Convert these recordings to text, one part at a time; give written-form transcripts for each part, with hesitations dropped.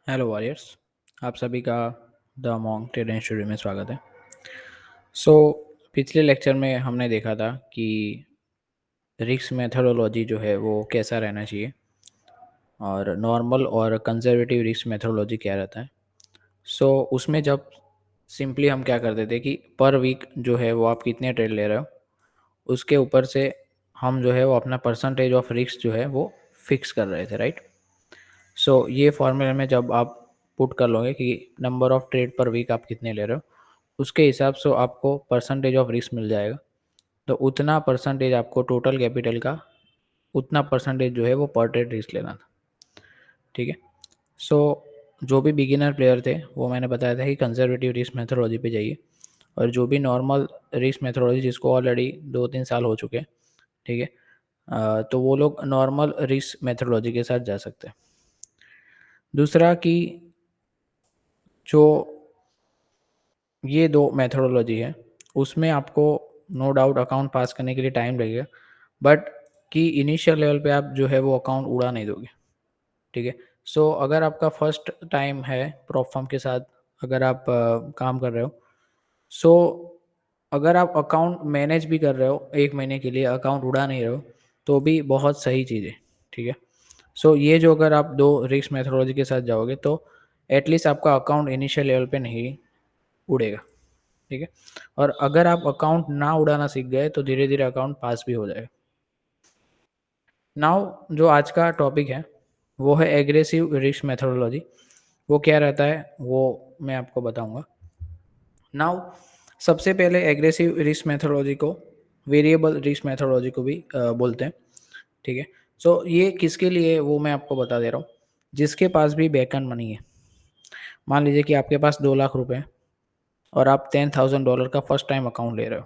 Hello warriors. आप सभी का द मॉन्क ट्रेडिंग स्टूडियो में स्वागत है। सो पिछले लेक्चर में हमने देखा था कि रिस्क मेथोडोलॉजी जो है वो कैसा रहना चाहिए और नॉर्मल और कंजर्वेटिव रिस्क मेथोडोलॉजी क्या रहता है। सो उसमें जब सिंपली हम क्या करते थे कि पर वीक जो है वो आप कितने ट्रेड ले रहे हो उसके ऊपर से हम जो है वो अपना परसेंटेज ऑफ रिस्क जो है वो फिक्स कर रहे थे, राइट। सो ये फॉर्मूले में जब आप पुट कर लोगे कि number of trade per week आप कितने ले रहे हो उसके हिसाब से आपको परसेंटेज ऑफ रिस्क मिल जाएगा। तो उतना परसेंटेज आपको टोटल कैपिटल का उतना परसेंटेज जो है वो पर ट्रेड रिस्क लेना था, ठीक है। सो जो भी बिगिनर प्लेयर थे वो मैंने बताया था कि कंजर्वेटिव रिस्क मेथोडोलॉजी पे जाइए, और जो भी नॉर्मल रिस्क मेथोडोलॉजी जिसको ऑलरेडी 2-3 साल हो चुके हैं, ठीक है, तो वो लोग नॉर्मल रिस्क मेथोडोलॉजी के साथ जा सकते हैं। दूसरा कि जो ये दो मेथोडोलॉजी है उसमें आपको नो डाउट अकाउंट पास करने के लिए टाइम लगेगा, बट कि इनिशियल लेवल पे आप जो है वो अकाउंट उड़ा नहीं दोगे, ठीक है। सो अगर आपका फर्स्ट टाइम है प्रॉप फर्म के साथ, अगर आप काम कर रहे हो, सो अगर आप अकाउंट मैनेज भी कर रहे हो 1 महीने के लिए, अकाउंट उड़ा नहीं रहे हो, तो भी बहुत सही चीज़ है, ठीक है। सो ये जो अगर आप दो रिस्क मेथोडोलॉजी के साथ जाओगे तो एटलीस्ट आपका अकाउंट इनिशियल लेवल पे नहीं उड़ेगा, ठीक है। और अगर आप अकाउंट ना उड़ाना सीख गए तो धीरे धीरे अकाउंट पास भी हो जाएगा। नाउ जो आज का टॉपिक है वो है एग्रेसिव रिस्क मेथोडोलॉजी। वो क्या रहता है वो मैं आपको बताऊंगा। नाउ सबसे पहले एग्रेसिव रिस्क मेथोडोलॉजी को वेरिएबल रिस्क मेथोडोलॉजी को भी बोलते हैं, ठीक है। सो ये किसके लिए है वो मैं आपको बता दे रहा हूँ। जिसके पास भी बैकएंड मनी है, मान लीजिए कि आपके पास 2 लाख रुपए हैं और आप $10,000 का फर्स्ट टाइम अकाउंट ले रहे हो,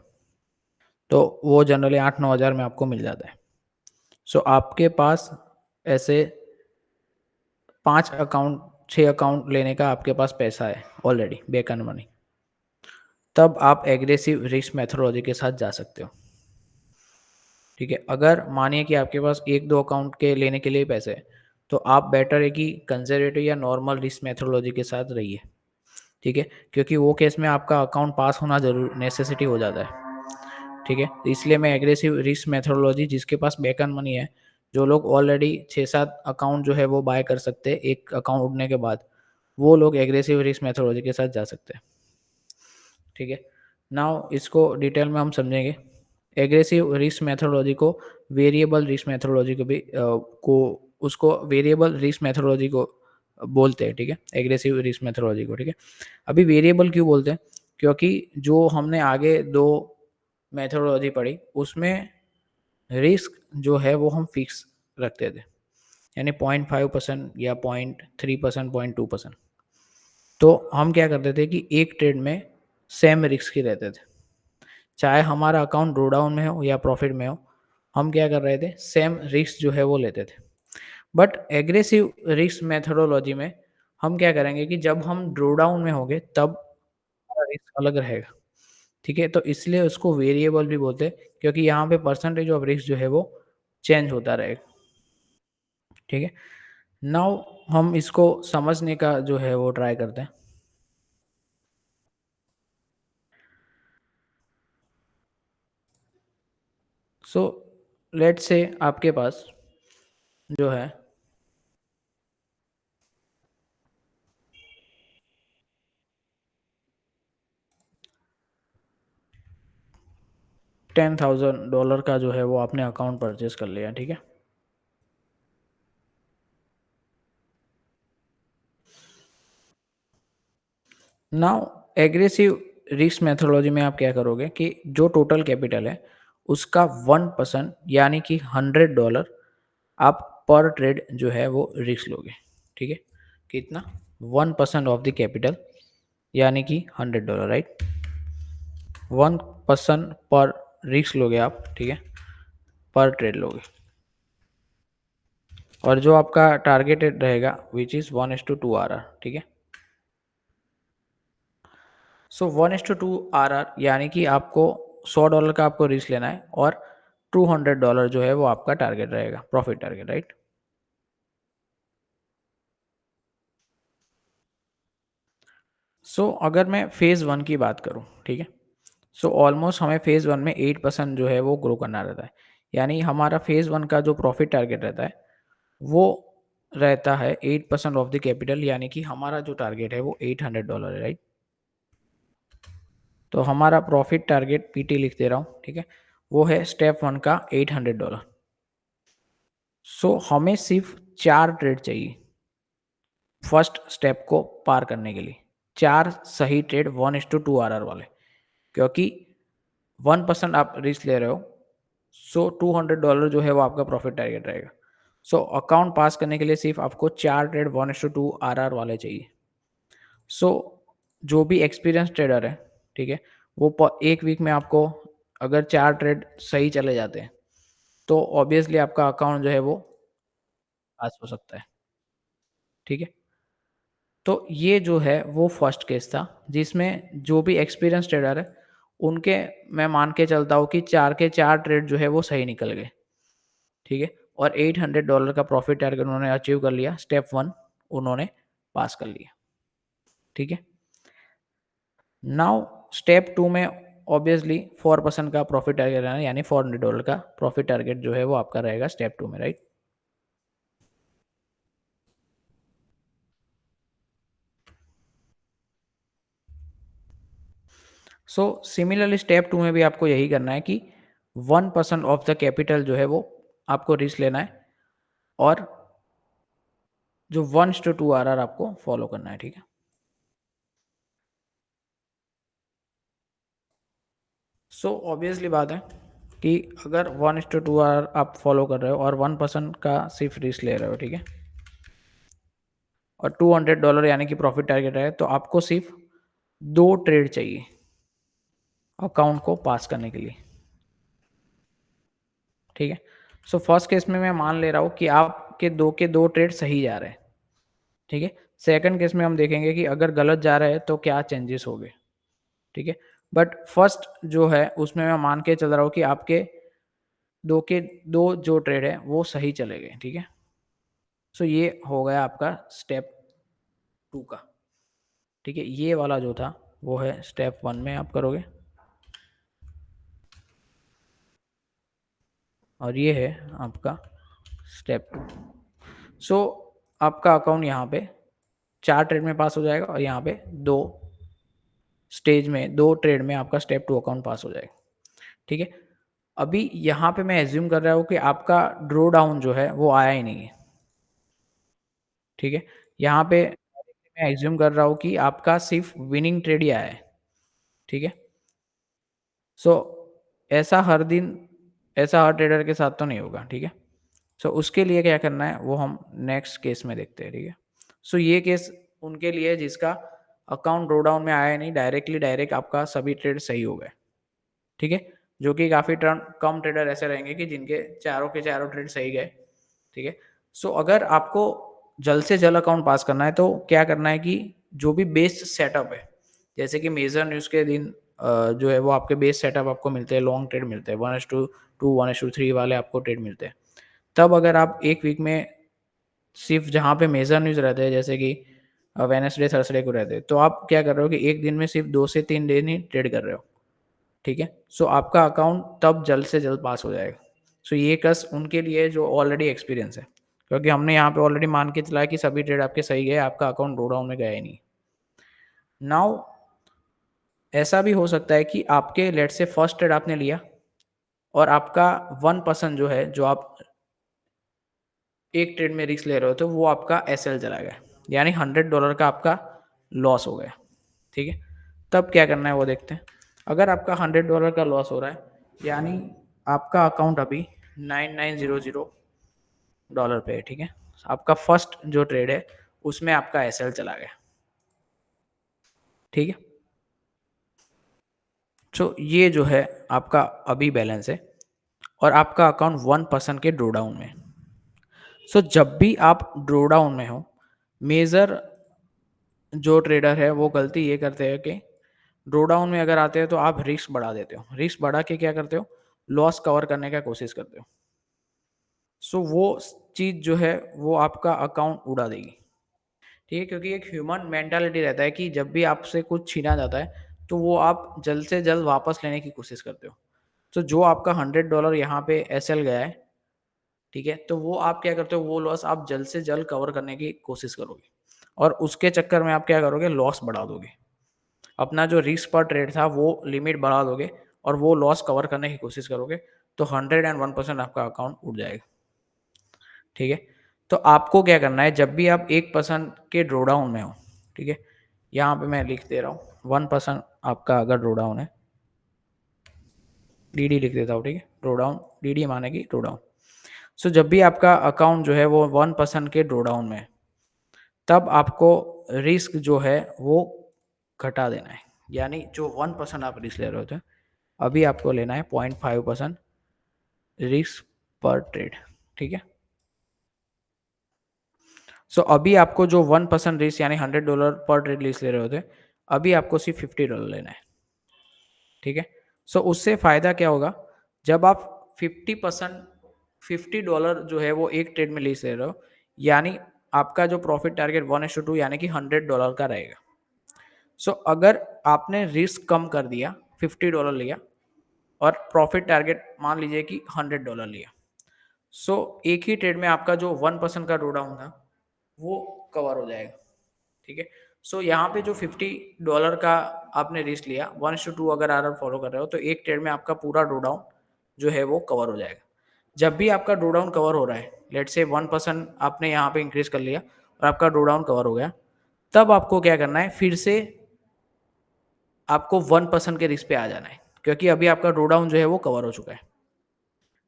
तो वो जनरली 8-9 हज़ार में आपको मिल जाता है। सो आपके पास ऐसे 5 अकाउंट 6 अकाउंट लेने का आपके पास पैसा है ऑलरेडी बैकएंड मनी, तब आप एग्रेसिव रिस्क मेथोडोलॉजी के साथ जा सकते हो, ठीक है। अगर मानिए कि आपके पास 1-2 अकाउंट के लेने के लिए पैसे हैं, तो आप बेटर है कि कंजर्वेटिव या नॉर्मल रिस्क मेथोडोलॉजी के साथ रहिए, ठीक है, क्योंकि वो केस में आपका अकाउंट पास होना जरूर नेसेसिटी हो जाता है, ठीक है। तो इसलिए मैं एग्रेसिव रिस्क मेथोडोलॉजी जिसके पास बैकएंड मनी है, जो लोग ऑलरेडी 6-7 अकाउंट जो है वो बाय कर सकते हैं एक अकाउंट उठने के बाद, वो लोग एग्रेसिव रिस्क मेथोडोलॉजी के साथ जा सकते हैं, ठीक है। नाउ इसको डिटेल में हम समझेंगे। एग्रेसिव रिस्क मेथोडोलॉजी को वेरिएबल रिस्क मेथोडोलॉजी को भी को उसको वेरिएबल रिस्क मेथोडोलॉजी को बोलते हैं, ठीक है, एग्रेसिव रिस्क मेथोडोलॉजी को, ठीक है। अभी वेरिएबल क्यों बोलते हैं, क्योंकि जो हमने आगे दो मेथोडोलॉजी पढ़ी उसमें रिस्क जो है वो हम फिक्स रखते थे, यानी 0.5% या 0.3%, 0.2%। तो हम क्या करते थे कि एक ट्रेड में सेम रिस्क ही रहते थे, चाहे हमारा अकाउंट ड्रो डाउन में हो या प्रॉफिट में हो, हम क्या कर रहे थे सेम रिस्क जो है वो लेते थे। बट एग्रेसिव रिस्क मेथोडोलॉजी में हम क्या करेंगे कि जब हम ड्रो डाउन में होंगे तब रिस्क अलग रहेगा, ठीक है। तो इसलिए उसको वेरिएबल भी बोलते हैं, क्योंकि यहाँ पे परसेंटेज ऑफ रिस्क जो है वो चेंज होता रहेगा, ठीक है। नाउ हम इसको समझने का जो है वो ट्राई करते हैं। सो लेट्स से आपके पास जो है 10,000 डॉलर का जो है वो आपने अकाउंट परचेज कर लिया, ठीक है। नाउ एग्रेसिव रिस्क मेथोडोलॉजी में आप क्या करोगे कि जो टोटल कैपिटल है उसका 1% यानी कि $100 आप पर ट्रेड जो है वो रिस्क लोगे, ठीक है। कितना? 1% ऑफ द कैपिटल यानी कि $100, राइट। 1% पर रिस्क लोगे आप, ठीक है, पर ट्रेड लोगे। और जो आपका टारगेटेड रहेगा विच इज़ 1:2 RR, ठीक है। सो 1:2 RR यानी कि आपको $100 का आपको रिस्क लेना है और $200 जो है वो आपका टारगेट रहेगा, प्रॉफिट टारगेट, राइट। अगर मैं फ़ेज़ 1 की बात करूँ, ठीक है? ऑलमोस्ट हमें फ़ेज़ 1 में 8% जो है वो ग्रो करना रहता है। यानी हमारा फ़ेज़ 1 का जो प्रॉफ़िट टारगेट रहता है, वो रहता है 8% ऑफ द कैपिटल, यानी कि हमारा जो टारगेट है वो $800 है, राइट? तो हमारा प्रॉफ़िट टारगेट पीटी लिख दे रहा हूँ, ठीक है? वो है स्टेप 1 का $800। हमें सिर्फ़ 4 ट्रेड चाहिए, फर्स्ट स्टेप को पार करने के लिए। 4 सही ट्रेड 1:2 आरआर वाले, क्योंकि 1% आप रिस्क ले रहे हो, $200 जो है वो आपका प्रॉफिट टारगेट रहेगा। अकाउंट पास करने के लिए सिर्फ आपको 4 ट्रेड 1:2 आरआर वाले चाहिए। सो जो भी एक्सपीरियंस ट्रेडर है, ठीक है, वो 1 वीक में आपको अगर 4 ट्रेड सही चले जाते हैं, तो ऑब्वियसली आपका अकाउंट जो है वो पास हो सकता है, ठीक है। तो ये जो है वो फर्स्ट केस था, जिसमें जो भी एक्सपीरियंस ट्रेडर है, उनके मैं मान के चलता हूँ कि 4 के 4 ट्रेड जो है वो सही निकल गए, ठीक है? और $800 का प्रॉफिट टारगेट उन्होंने अचीव कर लिया, स्टेप 1 उन्होंने पास कर लिया, ठीक है? नाउ स्टेप 2 में ऑब्वियसली 4% का प्रॉफिट टारगेट रहना, यानी $400 का प्रॉफिट टारगेट जो है वो आपका रहेगा स्टेप 2 में, राइट? सिमिलरली स्टेप 2 में भी आपको यही करना है कि 1% ऑफ द कैपिटल जो है वो आपको रिस्क लेना है, और जो 1:2 आरआर आपको फॉलो करना है, ठीक है? ऑब्वियसली बात है कि अगर 1:2 आरआर आप फॉलो कर रहे हो और 1% का सिर्फ रिस्क ले रहे हो, ठीक है? और $200 यानी कि प्रॉफिट टारगेट है, तो आपको सिर्फ 2 ट्रेड चाहिए अकाउंट को पास करने के लिए, ठीक है? फर्स्ट केस में मैं मान ले रहा हूँ कि आपके 2 के 2 ट्रेड सही जा रहे हैं, ठीक है? सेकंड केस में हम देखेंगे कि अगर गलत जा रहा है तो क्या चेंजेस होंगे, ठीक है? बट फर्स्ट जो है उसमें मैं मान के चल रहा हूँ कि आपके 2 के 2 जो ट्रेड है वो सही चले गए, ठीक है? ये हो गया आपका स्टेप 2 का, ठीक है? ये वाला जो था वो है स्टेप 1 में आप करोगे, और ये है आपका स्टेप 2। आपका अकाउंट यहाँ पे 4 ट्रेड में पास हो जाएगा, और यहाँ पे 2 स्टेज में 2 ट्रेड में आपका स्टेप 2 अकाउंट पास हो जाएगा, ठीक है? अभी यहाँ पे मैं एज़्यूम कर रहा हूँ कि आपका ड्रॉ डाउन जो है वो आया ही नहीं है, ठीक है? यहाँ पे मैं एज़्यूम कर रहा हूँ कि आपका सिर्फ़ विनिंग ट्रेड ही आया है, ठीक है? सो ऐसा हर दिन, ऐसा हर ट्रेडर के साथ तो नहीं होगा, ठीक है? उसके लिए क्या करना है वो हम नेक्स्ट केस में देखते हैं, ठीक है? ये केस उनके लिए जिसका अकाउंट ड्रॉ डाउन में आया नहीं, डायरेक्ट आपका सभी ट्रेड सही हो गए, ठीक है? जो कि काफ़ी कम ट्रेडर ऐसे रहेंगे कि जिनके चारों के चारों ट्रेड सही गए, ठीक है? अगर आपको जल्द से जल्द अकाउंट पास करना है, तो क्या करना है कि जो भी बेस सेटअप है, जैसे कि मेजर न्यूज़ के दिन जो है वो आपके बेस सेटअप आपको मिलते हैं, लॉन्ग ट्रेड मिलते हैं, 1:2, 1:3 वाले आपको ट्रेड मिलते हैं। तब अगर आप 1 वीक में सिर्फ़ जहाँ पे मेजर न्यूज़ रहते हैं, जैसे कि वेडनेसडे, थर्सडे को रहते हैं, तो आप क्या कर रहे हो कि 1 दिन में सिर्फ़ 2 से 3 दिन ही ट्रेड कर रहे हो, ठीक है? आपका अकाउंट तब जल्द से जल्द पास हो जाएगा। ये कस उनके लिए जो ऑलरेडी एक्सपीरियंस है, क्योंकि हमने यहाँ पे ऑलरेडी मान के चला है कि सभी ट्रेड आपके सही गए, आपका अकाउंट ड्रॉ डाउन में गया ही नहीं। नाउ ऐसा भी हो सकता है कि आपके लेट्स से फर्स्ट ट्रेड आपने लिया, और आपका 1% जो है, जो आप एक ट्रेड में रिस्क ले रहे हो, तो वो आपका एसएल चला गया, यानी $100 का आपका लॉस हो गया, ठीक है? तब क्या करना है वो देखते हैं। अगर आपका $100 का लॉस हो रहा है, यानी आपका अकाउंट अभी $9900 पे है, ठीक है? आपका फर्स्ट जो ट्रेड है उसमें आपका एसएल चला गया, ठीक है? ये जो है आपका अभी बैलेंस है, और आपका अकाउंट 1% के ड्रॉ डाउन में। जब भी आप ड्रॉ डाउन में हो, मेजर जो ट्रेडर है वो गलती ये करते हैं कि ड्रॉ डाउन में अगर आते हैं तो आप रिस्क बढ़ा देते हो। रिस्क बढ़ा के क्या करते हो? लॉस कवर करने का कोशिश करते हो। वो चीज़ जो है वो आपका अकाउंट उड़ा देगी, ठीक है? क्योंकि एक ह्यूमन मेंटालिटी रहता है कि जब भी आपसे कुछ छीना जाता है, तो वो आप जल्द से जल्द वापस लेने की कोशिश करते हो। तो जो आपका $100 यहाँ पे एसएल गया है, ठीक है? तो वो आप क्या करते हो, वो लॉस आप जल्द से जल्द कवर करने की कोशिश करोगे और उसके चक्कर में आप क्या करोगे, लॉस बढ़ा दोगे। अपना जो रिस्क पर ट्रेड था वो लिमिट बढ़ा दोगे और वो लॉस कवर करने की कोशिश करोगे, तो 101% आपका अकाउंट उड़ जाएगा। ठीक है? तो आपको क्या करना है, जब भी आप 1% के ड्रॉडाउन में हो, ठीक है? यहाँ पे मैं लिख दे रहा हूँ 1% आपका अगर ड्रॉडाउन है, डीडी लिख देता हूँ, ठीक है? ड्रॉडाउन, डीडी माने कि ड्रॉडाउन। सो जब भी आपका अकाउंट जो है वो 1% के ड्रॉडाउन में है, तब आपको रिस्क जो है वो घटा देना है। यानी जो 1% आप रिस्क ले रहे होते हैं, अभी आपको लेना है 0.5% रिस्क पर ट्रेड। ठीक है? सो अभी आपको जो 1% रिस्क यानी $100 पर ट्रेड रिस्क ले रहे होते हैं, अभी आपको सिर्फ $50 लेना है। ठीक है? सो उससे फ़ायदा क्या होगा, जब आप 50% $50 जो है वो एक ट्रेड में रिस्क ले रहे हो, यानी आपका जो प्रॉफिट टारगेट 1:2 यानी कि $100 का रहेगा। सो अगर आपने रिस्क कम कर दिया, $50 लिया और प्रॉफिट टारगेट मान लीजिए कि $100 लिया। सो एक ही ट्रेड में आपका जो 1% का ड्रॉ डाउन था, वो कवर हो जाएगा। ठीक है? सो यहाँ पे जो $50 का आपने रिस्क लिया, 1:2 अगर आरआर फॉलो कर रहे हो, तो एक ट्रेड में आपका पूरा ड्रॉ डाउन जो है वो कवर हो जाएगा। जब भी आपका ड्रॉ डाउन कवर हो रहा है, लेट्स से 1% आपने यहाँ पे इंक्रीज कर लिया और आपका ड्रॉ डाउन कवर हो गया, तब आपको क्या करना है, फिर से आपको 1% के रिस्क पे आ जाना है, क्योंकि अभी आपका ड्रॉ डाउन जो है वो कवर हो चुका है।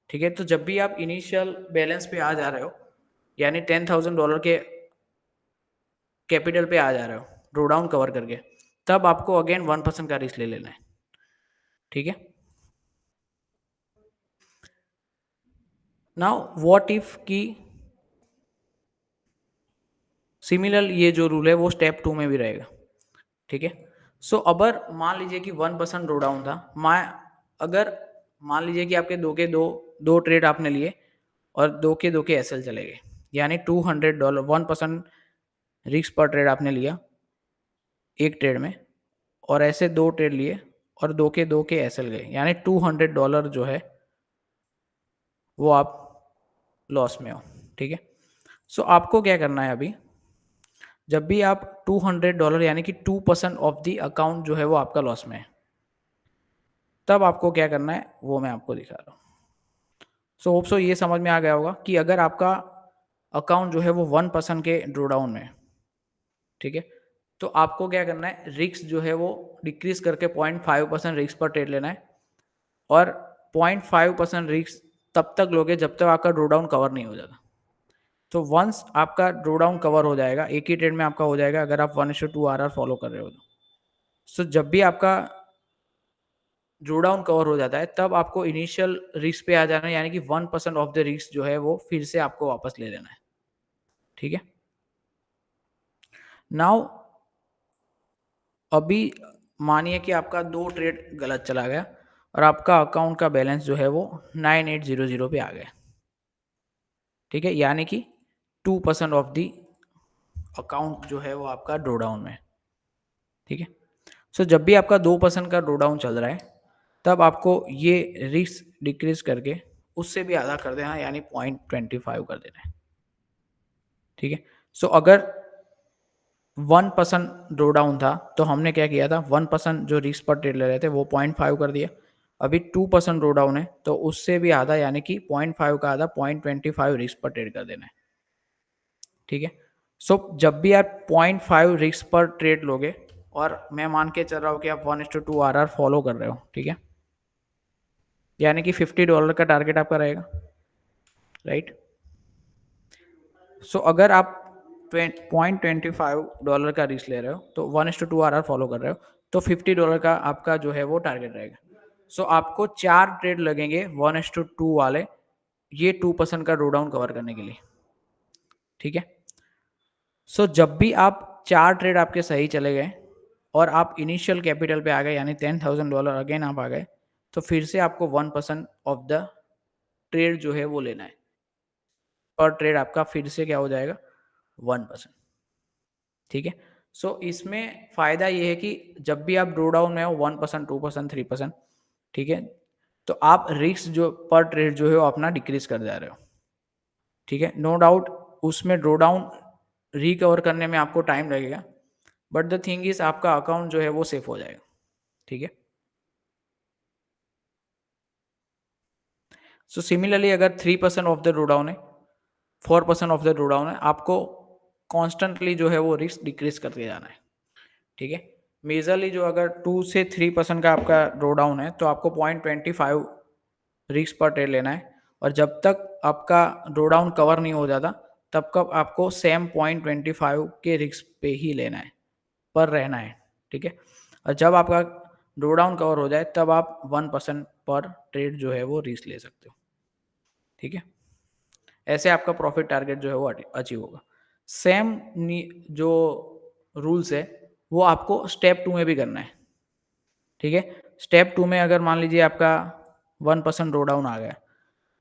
ठीक है? तो जब भी आप इनिशियल बैलेंस पे आ जा रहे हो, यानी $10,000 के कैपिटल पे आ जा रहे हो, ड्रॉ डाउन कवर करके, तब आपको अगेन 1% का रिस्क ले लेना है। ठीक है? नाउ व्हाट इफ की सिमिलर ये जो रूल है वो स्टेप 2 में भी रहेगा। ठीक है? सो अगर मान लीजिए कि 1% ड्रॉ डाउन था, अगर मान लीजिए कि आपके दो ट्रेड आपने लिए और दो के एसएल चले गए, यानी $200 1% रिस्क पर ट्रेड आपने लिया एक ट्रेड में, और ऐसे दो ट्रेड लिए और दो के एसएल गए, यानी $200 जो है वो आप लॉस में हो। ठीक है? सो आपको क्या करना है अभी, जब भी आप $200 यानी कि 2% ऑफ द अकाउंट जो है वो आपका लॉस में है, तब आपको क्या करना है वो मैं आपको दिखा रहा हूँ। सो होप सो ये समझ में आ गया होगा कि अगर आपका अकाउंट जो है वो 1% के ड्रॉ डाउन में है, ठीक है, तो आपको क्या करना है, रिस्क जो है वो डिक्रीज करके 0.5% रिस्क पर ट्रेड लेना है और 0.5% रिस्क तब तक लोगे जब तक आपका ड्रॉ डाउन कवर नहीं हो जाता। तो वंस आपका ड्रॉ डाउन कवर हो जाएगा, एक ही ट्रेड में आपका हो जाएगा, अगर आप 1:2 आरआर फॉलो कर रहे हो तो। सो जब भी आपका ड्रॉ डाउन कवर हो जाता है, तब आपको इनिशियल रिस्क पे आ जाना है, यानी कि 1% ऑफ द रिस्क जो है वो फिर से आपको वापस ले लेना है। ठीक है? नाउ अभी मानिए कि आपका 2 ट्रेड गलत चला गया और आपका अकाउंट का बैलेंस जो है वो 9800 पे आ गया। ठीक है? यानी कि 2% ऑफ द अकाउंट जो है वो आपका ड्रॉ डाउन में है। ठीक है? सो जब भी आपका 2% का ड्रॉ डाउन चल रहा है, तब आपको ये रिस्क डिक्रीज करके उससे भी आधा कर देना, यानी 0.25 कर देना है। ठीक है? सो अगर 1% ड्रॉ डाउन था, तो हमने क्या किया था, 1% जो रिस्क पर ट्रेड ले रहे थे वो 0.5 कर दिया। अभी 2% ड्रॉ डाउन है, तो उससे भी आधा, यानी कि 0.5 का आधा 0.25 रिस्क पर ट्रेड कर देना है। ठीक है? सो जब भी आप 0.5 रिस्क पर ट्रेड लोगे, और मैं मान के चल रहा हूँ कि आप 1:2 आरआर फॉलो कर रहे हो, ठीक है, यानी कि $50 का टारगेट आपका रहेगा, राइट? सो अगर आप 0.25 का रिस्क ले रहे हो, तो 1:2 आरआर फॉलो कर रहे हो, तो $50 का आपका जो है वो टारगेट रहेगा। सो आपको 4 ट्रेड लगेंगे 1:2 वाले, ये 2% का ड्रॉ डाउन कवर करने के लिए। ठीक है? सो जब भी आप 4 ट्रेड आपके सही चले गए और आप इनिशियल कैपिटल पे आ गए, यानी $10,000 अगेन आप आ गए, तो फिर से आपको 1% ऑफ द ट्रेड जो है वो लेना है। पर ट्रेड आपका फिर से क्या हो जाएगा, 1%। ठीक है? सो इसमें फ़ायदा ये है कि जब भी आप ड्रॉ डाउन में हो 1%, 2%, 3%, ठीक है? तो आप रिस्क जो पर ट्रेड जो है वो अपना डिक्रीज़ कर जा रहे हो, ठीक है? नो डाउट उसमें ड्रॉ डाउन रिकवर करने में आपको टाइम लगेगा, बट द थिंग इज़ आपका अकाउंट जो है वो सेफ हो जाएगा, ठीक है? सो सिमिलरली अगर 3% ऑफ द ड्रॉ डाउन है, 4% ऑफ द ड्रॉ डाउन है, आपको कॉन्स्टेंटली जो है वो रिस्क डिक्रीज़ करते जाना है, ठीक है? मेजरली जो अगर 2 से 3% का आपका ड्रॉ डाउन है, तो आपको 0.25 रिस्क पर ट्रेड लेना है और जब तक आपका ड्रॉ डाउन कवर नहीं हो जाता, तब तक आपको सेम 0.25 के रिस्क पे ही लेना है, पर रहना है, ठीक है? और जब आपका ड्रॉ डाउन कवर हो जाए, तब आप 1% पर ट्रेड जो है वो रिस्क ले सकते हो, ठीक है? ऐसे आपका प्रॉफिट टारगेट जो है वो अचीव होगा। सेम नी जो रूल्स है, वो आपको स्टेप 2 में भी करना है, ठीक है? स्टेप 2 में अगर मान लीजिए आपका 1% ड्रॉ डाउन आ गया,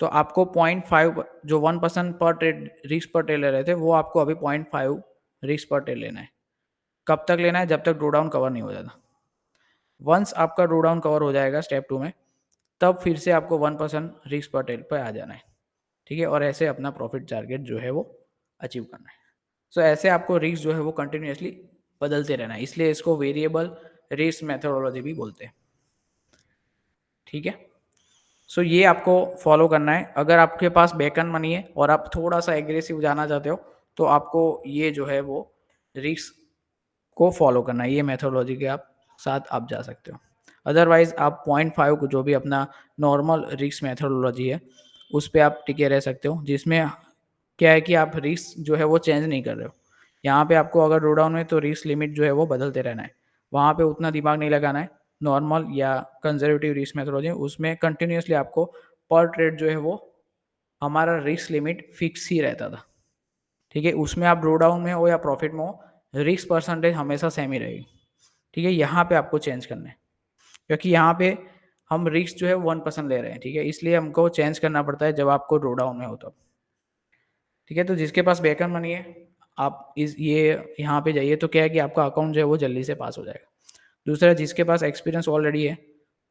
तो आपको 0.5 जो 1% पर ट्रेड रिस्क पर ट्रेड ले रहे थे, वो आपको अभी 0.5 रिस्क पर ट्रेड लेना है। कब तक लेना है? जब तक ड्रॉ डाउन कवर नहीं हो जाता। वन्स आपका ड्रॉ डाउन कवर हो जाएगा स्टेप 2 में, तब फिर से आपको 1% रिस्क पर ट्रेड पे आ जाना है, ठीक है? और ऐसे अपना प्रॉफिट टारगेट जो है वो अचीव करना है। सो ऐसे आपको रिस्क जो है वो कंटिन्यूअसली बदलते रहना है, इसलिए इसको वेरिएबल रिस्क मेथोडोलॉजी भी बोलते हैं, ठीक है? सो ये आपको फॉलो करना है। अगर आपके पास बैक एंड मनी है और आप थोड़ा-सा एग्रेसिव जाना चाहते हो, तो आपको ये जो है वो रिस्क को फॉलो करना है। ये मेथोडोलॉजी के आप साथ आप जा सकते हो। अदरवाइज़ आप 0.5 को जो भी अपना नॉर्मल रिस्क मेथोडोलॉजी है, उस पे आप टिके रह सकते हो, जिसमें क्या है कि आप रिस्क जो है वो चेंज नहीं कर रहे हो। यहाँ पे आपको अगर ड्रॉ डाउन है तो रिस्क लिमिट जो है वो बदलते रहना है। वहाँ पे उतना दिमाग नहीं लगाना है। नॉर्मल या कंज़र्वेटिव रिस्क मेथोडोलॉजी उसमें कंटिन्यूअसली आपको पर ट्रेड जो है वो हमारा रिस्क लिमिट फिक्स ही रहता था। ठीक है? उसमें आप ड्रॉ डाउन में हो या प्रॉफिट में हो, रिस्क परसेंटेज हमेशा सेम ही रहेगी। ठीक है? यहाँ पे आपको चेंज करना है। क्योंकि यहाँ पे हम रिस्क जो है 1% ले रहे हैं। ठीक है? इसलिए हमको चेंज करना पड़ता है जब आपको ड्रॉ डाउन में हो तब। ठीक है? तो जिसके पास बैकअप मनी है, आप इस ये यहाँ पे जाइए तो क्या है कि आपका अकाउंट जो है वो जल्दी से पास हो जाएगा। दूसरा जिसके पास एक्सपीरियंस ऑलरेडी है,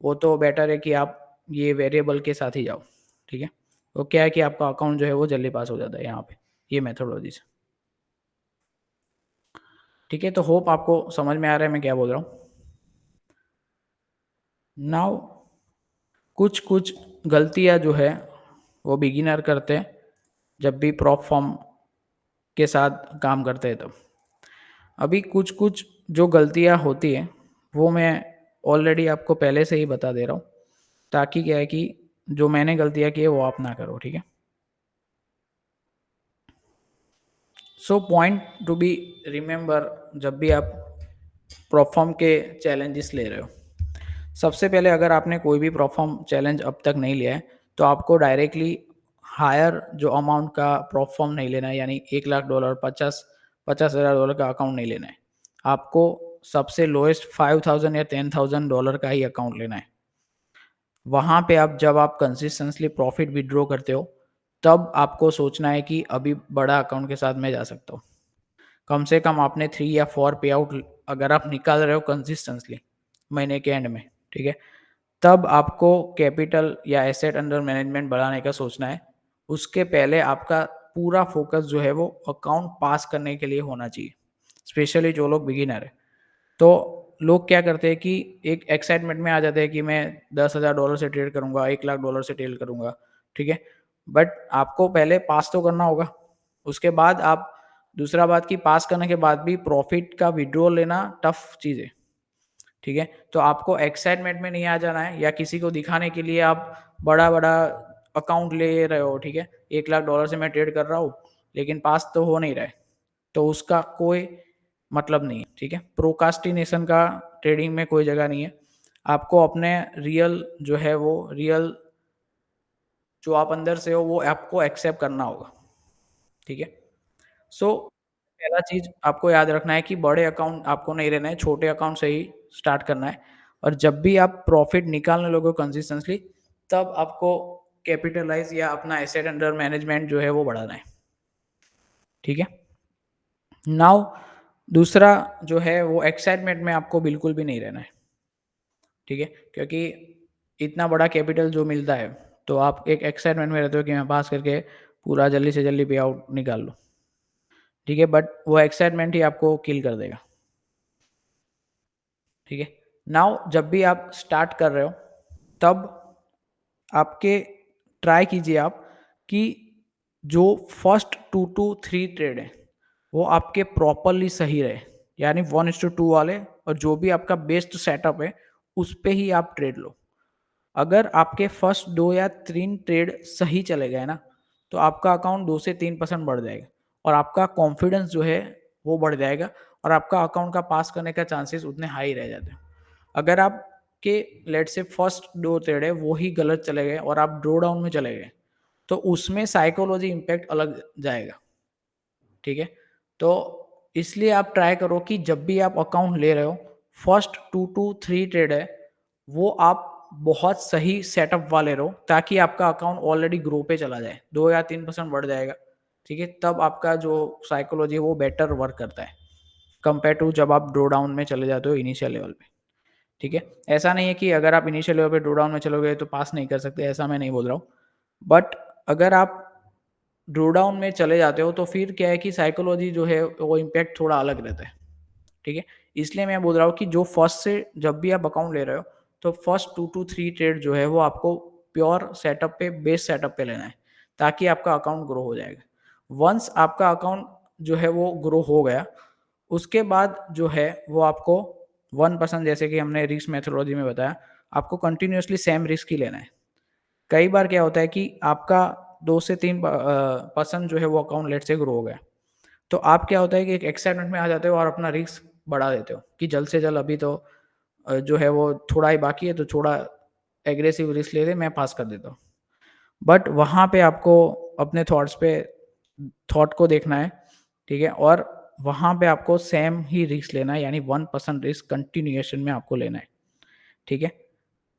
वो तो बेटर है कि आप ये वेरिएबल के साथ ही जाओ। ठीक है? तो क्या है कि आपका अकाउंट जो है वो जल्दी पास हो जाता है यहाँ पे, ये मेथोडोलॉजी से। ठीक है? तो होप आपको समझ में आ रहा है मैं क्या बोल रहा हूँ। नाउ कुछ-कुछ गलतियाँ जो है वो बिगिनर करते हैं, जब भी प्रॉप फॉर्म के साथ काम करते हैं तब। अभी कुछ-कुछ जो गलतियाँ होती हैं, वो मैं ऑलरेडी आपको पहले से ही बता दे रहा हूँ, ताकि क्या है कि जो मैंने गलतियाँ की है वो आप ना करो, ठीक है? So point to be remember जब भी आप परफॉर्म के चैलेंजेस ले रहे हो। सबसे पहले अगर आपने कोई भी परफॉर्म चैलेंज अब तक नहीं लिया है, तो आपको डायरेक्टली हायर जो अमाउंट का परफॉर्म नहीं लेना है, यानी $1,00,000 $50,000 का अकाउंट नहीं लेना है। आपको सबसे लोएस्ट 5,000 या $10,000 का ही अकाउंट लेना है। वहाँ पे आप जब आप कंसिस्टेंटली प्रॉफिट विथड्रॉ करते हो, तब आपको सोचना है कि अभी बड़ा अकाउंट के साथ मैं जा सकता हूँ। कम से कम आपने 3 या 4 पे आउट अगर आप निकाल रहे हो कंसिस्टेंटली महीने के एंड में, ठीक है? तब आपको कैपिटल या एसेट अंडर मैनेजमेंट बढ़ाने का सोचना है। उसके पहले आपका पूरा फ़ोकस जो है वो अकाउंट पास करने के लिए होना चाहिए, स्पेशली जो लोग बिगिनर हैं। तो लोग क्या करते हैं कि एक एक्साइटमेंट में आ जाते हैं कि मैं $10,000 से ट्रेड करूँगा, $1,00,000 से ट्रेड करूँगा, ठीक है? बट आपको पहले पास तो करना होगा। उसके बाद आप दूसरा बात कि पास करने के बाद भी प्रॉफ़िट का विथड्रॉल लेना टफ़ चीज़ है, ठीक है? तो आपको एक्साइटमेंट में नहीं आ जाना है या किसी को दिखाने के लिए आप बड़ा-बड़ा अकाउंट ले रहे हो, ठीक है? $1,00,000 से मैं ट्रेड कर रहा हूँ, लेकिन पास तो हो नहीं रहा है। तो उसका कोई मतलब नहीं है, ठीक है? प्रोक्रास्टिनेशन का ट्रेडिंग में कोई जगह नहीं है। आपको अपने रियल जो है वो रियल जो आप अंदर से हो वो आपको एक्सेप्ट करना होगा, ठीक है? सो पहला चीज़ आपको याद रखना है कि बड़े अकाउंट आपको नहीं लेना है, छोटे अकाउंट से ही स्टार्ट करना है और जब भी आप प्रॉफ़िट निकालने लगो कंसिस्टेंटली तब आपको कैपिटलाइज़ या अपना एसेट अंडर मैनेजमेंट जो है वो बढ़ाना है, ठीक है? नाउ दूसरा जो है वो एक्साइटमेंट में आपको बिल्कुल भी नहीं रहना है, ठीक है? क्योंकि इतना बड़ा कैपिटल जो मिलता है, तो आप एक एक्साइटमेंट में रहते हो कि मैं पास करके पूरा जल्दी से जल्दी पे आउट निकाल लूँ, ठीक है? बट वो एक्साइटमेंट ही आपको किल कर देगा, ठीक है? नाउ जब भी आप स्टार्ट कर रहे हो, तब आपके ट्राई कीजिए आप कि जो फर्स्ट 2 टू 3 ट्रेड है, वो आपके प्रॉपरली सही रहे। यानी 1:2 वाले और जो भी आपका बेस्ट सेटअप है, उस पे ही आप ट्रेड लो। अगर आपके फर्स्ट 2 या 3 ट्रेड सही चले गए ना, तो आपका अकाउंट 2 से 3% बढ़ जाएगा और आपका कॉन्फिडेंस जो है, वो बढ़ जाएगा और आपका अकाउंट का पास करने का चांसेस उतने हाई रह जाते हैं। अगर आपके लेट्स से फर्स्ट 2 ट्रेड है, वो ही गलत चले गए और आप ड्रॉ डाउन में चले गए, तो उसमें साइकोलॉजी इम्पैक्ट अलग जाएगा, ठीक है? तो इसलिए आप ट्राई करो कि जब भी आप अकाउंट ले रहे हो, फर्स्ट 2 टू 3 ट्रेड है, वो आप बहुत सही सेटअप वाले रहो ताकि आपका अकाउंट ऑलरेडी ग्रो पे चला जाए, 2 या 3% बढ़ जाएगा, ठीक है? तब आपका जो साइकोलॉजी है वो बेटर वर्क करता है, कंपेयर टू जब आप ड्रॉ डाउन में चले जाते हो इनिशियल लेवल पे, ठीक है? ऐसा नहीं है कि अगर आप इनिशियल लेवल पे ड्रॉ डाउन में चलोगे तो पास नहीं कर सकते, ऐसा मैं नहीं बोल रहा हूँ। बट अगर आप ड्रॉ डाउन में चले जाते हो तो फिर क्या है कि साइकोलॉजी जो है वो इम्पैक्ट थोड़ा अलग रहता है, ठीक है? इसलिए मैं बोल रहा हूँ कि जो फर्स्ट से जब भी आप अकाउंट ले रहे हो, तो फर्स्ट 2 टू 3 ट्रेड जो है वो आपको प्योर सेटअप पे, बेस सेटअप पे लेना है, ताकि आपका अकाउंट ग्रो हो जाएगा। वन्स आपका अकाउंट जो है वो ग्रो हो गया, उसके बाद जो है वो आपको 1% जैसे कि हमने रिस्क मेथोडोलॉजी में बताया, आपको कंटिन्यूअसली सेम रिस्क ही लेना है। कई बार क्या होता है कि आपका 2 से 3 पर्सन जो है वो अकाउंट लेट्स से ग्रो हो गया। तो आप क्या होता है कि एक एक्साइटमेंट में आ जाते हो और अपना रिस्क बढ़ा देते हो कि जल्द से जल्द अभी तो जो है वो थोड़ा ही बाकी है तो थोड़ा एग्रेसिव रिस्क ले ले मैं पास कर देता हूँ। बट वहाँ पे आपको अपने थॉट को देखना है, ठीक है? और वहाँ पे आपको सेम ही रिस्क लेना है यानी 1% रिस्क कंटिन्यूएशन में आपको लेना है, ठीक है?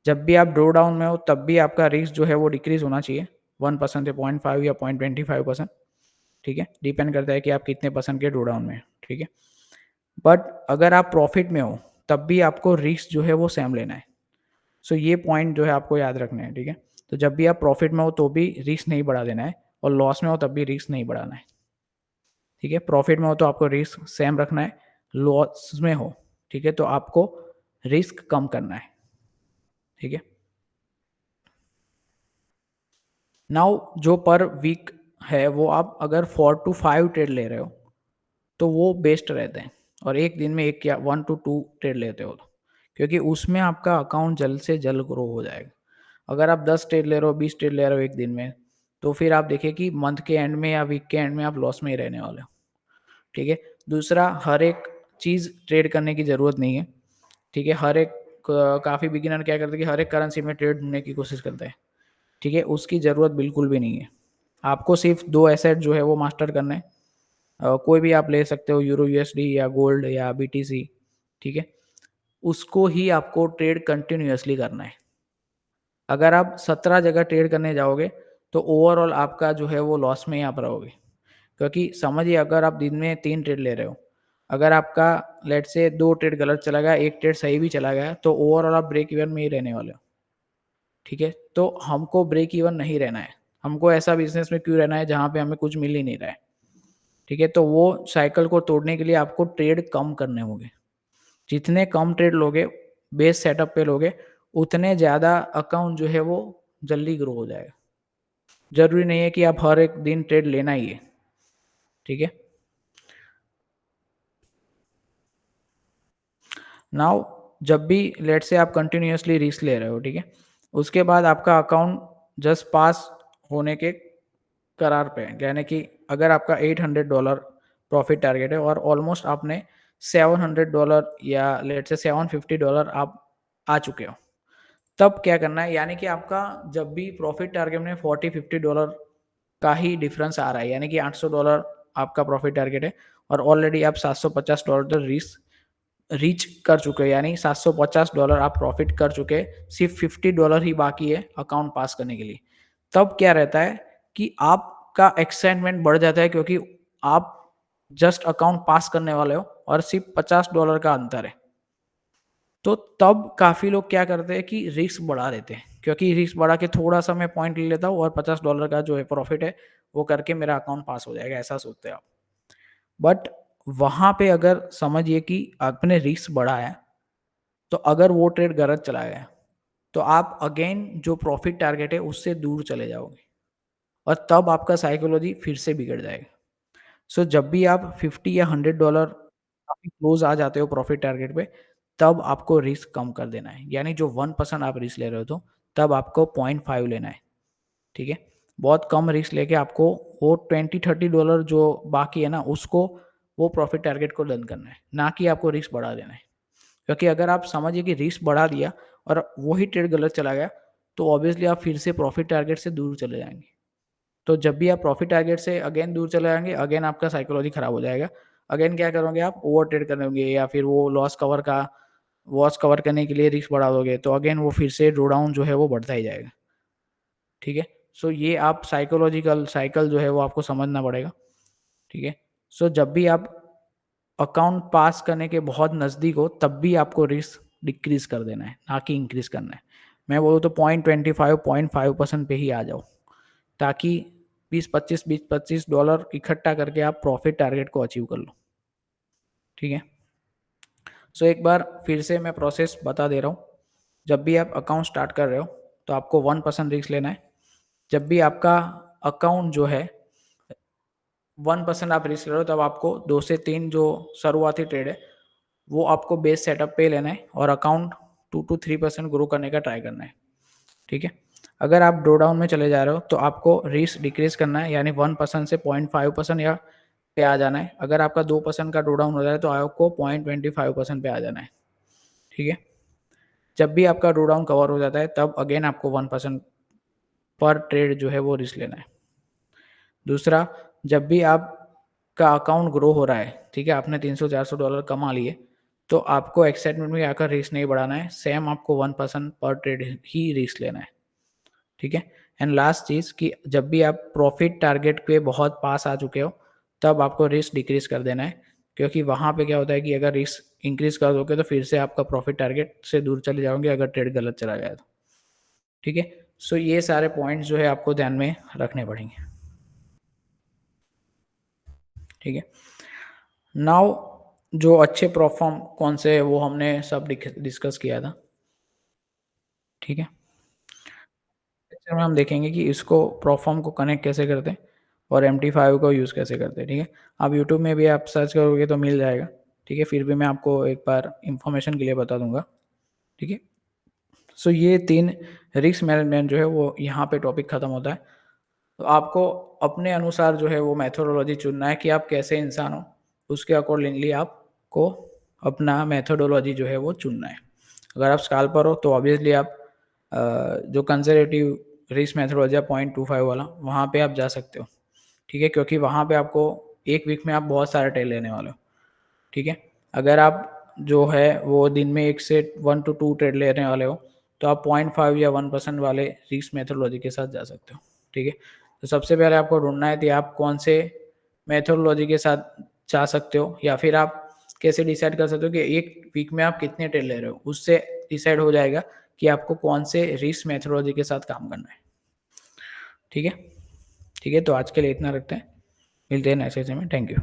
जब भी आप ड्रॉ डाउन में हो तब भी आपका रिस्क जो है वो डिक्रीज़ होना चाहिए 1% से 0.5 या 0.25%, ठीक है? डिपेंड करता है कि आप कितने परसेंट के ड्रॉ डाउन में हैं, ठीक है? बट अगर आप प्रॉफिट में हो तब भी आपको रिस्क जो है वो सेम लेना है। सो ये पॉइंट जो है आपको याद रखना है, ठीक है? तो जब भी आप प्रॉफिट में हो तो भी रिस्क नहीं बढ़ा देना है और लॉस में हो तब भी रिस्क नहीं बढ़ाना है, ठीक है? प्रॉफिट में हो तो आपको रिस्क सेम रखना है, लॉस में हो, ठीक है? तो आपको रिस्क कम करना है, ठीक है? नाउ जो पर वीक है वो आप अगर 4 टू 5 ट्रेड ले रहे हो, तो वो बेस्ट रहते हैं और एक दिन में 1 या 1 टू 2 ट्रेड लेते हो तो। क्योंकि उसमें आपका अकाउंट जल्द से जल्द ग्रो हो जाएगा। अगर आप 10 ट्रेड ले रहे हो, 20 ट्रेड ले रहे हो एक दिन में, तो फिर आप देखिए कि मंथ के एंड में या वीक के एंड में आप लॉस में ही रहने वाले हो, ठीक है? दूसरा, हर एक चीज़ ट्रेड करने की ज़रूरत नहीं है, ठीक है? हर एक काफ़ी बिगिनर क्या करते हैं कि हर एक करेंसी में ट्रेड ढूँढने की कोशिश करते हैं, ठीक है? उसकी ज़रूरत बिल्कुल भी नहीं है। आपको सिर्फ़ 2 एसेट जो है वो मास्टर करने हैं। कोई भी आप ले सकते हो, यूरो यूएसडी या गोल्ड या बीटीसी, ठीक है? उसको ही आपको ट्रेड कंटिन्यूअसली करना है। अगर आप 17 जगह ट्रेड करने जाओगे, तो ओवरऑल आपका जो है वो लॉस में ही आप रहोगे। क्योंकि समझिए अगर आप दिन में 3 ट्रेड ले रहे हो, अगर आपका लेट्स से 2 ट्रेड गलत चला गया, 1 ट्रेड सही भी चला गया, तो ओवरऑल आप ब्रेक इवन में ही रहने वाले हो, ठीक है? तो हमको ब्रेक इवन नहीं रहना है। हमको ऐसा बिज़नेस में क्यों रहना है जहाँ पे हमें कुछ मिल ही नहीं रहा है, ठीक है? तो वो साइकिल को तोड़ने के लिए आपको ट्रेड कम करने होंगे। जितने कम ट्रेड लोगे, बेस सेटअप पे लोगे, उतने ज़्यादा अकाउंट जो है वो जल्दी ग्रो हो जाएगा। ज़रूरी नहीं है कि आप हर एक दिन ट्रेड लेना ही है, ठीक है? नाउ जब भी लेट्स से आप कंटिन्यूअसली रिस्क ले रहे हो, ठीक है? उसके बाद आपका अकाउंट जस्ट पास होने के करार पे है। यानी कि अगर आपका $800 प्रॉफिट टारगेट है और ऑलमोस्ट आपने $700 या लेट्स से $750 आप आ चुके हो। तब क्या करना है, यानी कि आपका जब भी प्रॉफिट टारगेट में $40-50 का ही डिफरेंस आ रहा है, यानी कि $800 आपका प्रॉफिट टारगेट है और ऑलरेडी आप $750 तक रीच कर चुके हो, यानी $750 आप प्रॉफिट कर चुके हैं, सिर्फ $50 ही बाकी है अकाउंट पास करने के लिए। तब क्या रहता है कि आपका एक्साइटमेंट बढ़ जाता है क्योंकि आप जस्ट अकाउंट पास करने वाले हो और सिर्फ $50 का अंतर है, तो तब काफ़ी लोग क्या करते हैं कि रिस्क बढ़ा देते हैं, क्योंकि रिस्क बढ़ा के थोड़ा-सा मैं पॉइंट ले लेता हूँ और $50 का जो है प्रॉफ़िट है, वो करके मेरा अकाउंट पास हो जाएगा, ऐसा सोचते हैं आप। बट वहाँ पे अगर समझिए कि आपने रिस्क बढ़ाया, तो अगर वो ट्रेड गलत चला गया, तो आप अगेन जो प्रॉफ़िट टारगेट है, उससे दूर चले जाओगे और तब आपका साइकोलॉजी फिर से बिगड़ जाएगा। सो जब भी आप 50 या $100 काफ़ी क्लोज़ आ जाते हो प्रॉफ़िट टारगेट पे, तब आपको रिस्क कम कर देना है। यानी जो 1% आप रिस्क ले रहे हो तो, तब आपको 0.5 लेना है, ठीक है? बहुत कम रिस्क लेके आपको वो $20-30 जो बाकी है ना, उसको वो प्रॉफ़िट टारगेट को डन करना है, ना कि आपको रिस्क बढ़ा देना है। क्योंकि अगर आप समझिए कि रिस्क बढ़ा दिया और वही ट्रेड गलत चला गया, तो ऑब्वियसली आप फिर से प्रॉफ़िट टारगेट से दूर चले जाएँगे। तो जब भी आप प्रॉफ़िट टारगेट से अगेन दूर चले जाएँगे, अगेन आपका साइकोलॉजी खराब हो जाएगा। अगेन क्या करोगे आप? ओवर ट्रेड करोगे या फिर वो लॉस कवर करने के लिए रिस्क बढ़ा दोगे, तो अगेन वो फिर से ड्रॉ डाउन जो है वो बढ़ता ही जाएगा। ठीक है? सो ये आप साइकोलॉजिकल साइकिल जो है वो आपको समझना पड़ेगा। ठीक है? सो जब भी आप अकाउंट पास करने के बहुत नज़दीक हो, तब भी आपको रिस्क डिक्रीज़ कर देना है, ना कि इंक्रीज़ करना है। मैं बोलूँ तो 0.25 0.5% पे ही आ जाओ, ताकि 20-25 डॉलर इकट्ठा करके आप प्रॉफ़िट टारगेट को अचीव कर लो। ठीक है? सो एक बार फिर से मैं प्रोसेस बता दे रहा हूँ। जब भी आप अकाउंट स्टार्ट कर रहे हो, तो आपको 1% रिस्क लेना है। जब भी आपका अकाउंट जो है 1% आप रिस्क ले रहे हो, तब आपको 2 से 3 जो शुरुआती ट्रेड है, वो आपको बेस सेटअप पे लेना है और अकाउंट 2 टू 3% ग्रो करने का ट्राई करना है। ठीक है? अगर आप ड्रॉ डाउन में चले जा रहे हो, तो आपको रिस्क डिक्रीज़ करना है, यानी 1% से 0.5% या पे आ जाना है। अगर आपका 2% का ड्रॉ डाउन हो जाए, तो आपको 0.25% पे आ जाना है। ठीक है? जब भी आपका ड्रॉ डाउन कवर हो जाता है, तब अगेन आपको 1% पर ट्रेड जो है वो रिस्क लेना है। दूसरा, जब भी आपका अकाउंट ग्रो हो रहा है, ठीक है? आपने $300-400 कमा लिए, तो आपको एक्साइटमेंट में आकर रिस्क नहीं बढ़ाना है, सेम आपको 1% पर ट्रेड ही रिस्क लेना है। ठीक है? एंड लास्ट चीज़ कि जब भी आप प्रॉफ़िट टारगेट के बहुत पास आ चुके हो, तब आपको रिस्क डिक्रीज़ कर देना है, क्योंकि वहाँ पे क्या होता है कि अगर रिस्क इंक्रीज़ कर दोगे, तो फिर से आपका प्रॉफ़िट टारगेट से दूर चले जाओगे, अगर ट्रेड गलत चला गया तो। ठीक है? सो ये सारे पॉइंट्स जो है आपको ध्यान में रखने पड़ेंगे। ठीक है? नाउ जो अच्छे परफ़ॉर्म कौन से हैं, वो हमने सब डिस्कस किया था। ठीक है? लेक्चर में हम देखेंगे कि इसको प्रोफ़ॉर्म को कनेक्ट कैसे करते हैं और MT5 को यूज़ कैसे करते हैं, ठीक है? आप यूट्यूब में भी आप सर्च करोगे तो मिल जाएगा, ठीक है? फिर भी मैं आपको एक बार इन्फॉर्मेशन के लिए बता दूँगा, ठीक है? सो ये 3 रिस्क मैनेजमेंट जो है वो यहाँ पे टॉपिक ख़त्म होता है। तो आपको अपने अनुसार जो है वो मेथोडोलॉजी चुनना है कि आप कैसे इंसान हो, उसके अकॉर्डिंगली आपको अपना मेथोडोलॉजी जो है वो चुनना है। अगर आप स्काल्पर हो, तो ऑब्वियसली आप जो कंज़र्वेटिव रिस्क मेथोडोलॉजी है 0.25 वाला, वहाँ पे आप जा सकते हो, ठीक है? क्योंकि वहाँ पे आपको 1 वीक में आप बहुत सारे ट्रेड लेने वाले हो, ठीक है? अगर आप जो है वो दिन में 1 से 1 टू 2 ट्रेड लेने वाले हो, तो आप 0.5 या 1% वाले रिस्क मेथोडोलॉजी के साथ जा सकते हो, ठीक है? तो सबसे पहले आपको ढूँढना है कि आप कौन से मेथोडोलॉजी के साथ जा सकते हो, या फिर आप कैसे डिसाइड कर सकते हो कि 1 वीक में आप कितने ट्रेड ले रहे हो। उससे डिसाइड हो जाएगा कि आपको कौन से रिस्क मेथोडोलॉजी के साथ काम करना है, ठीक है? ठीक है, तो आज के लिए इतना रखते हैं। मिलते हैं नेक्स्ट सेशन में। Thank you.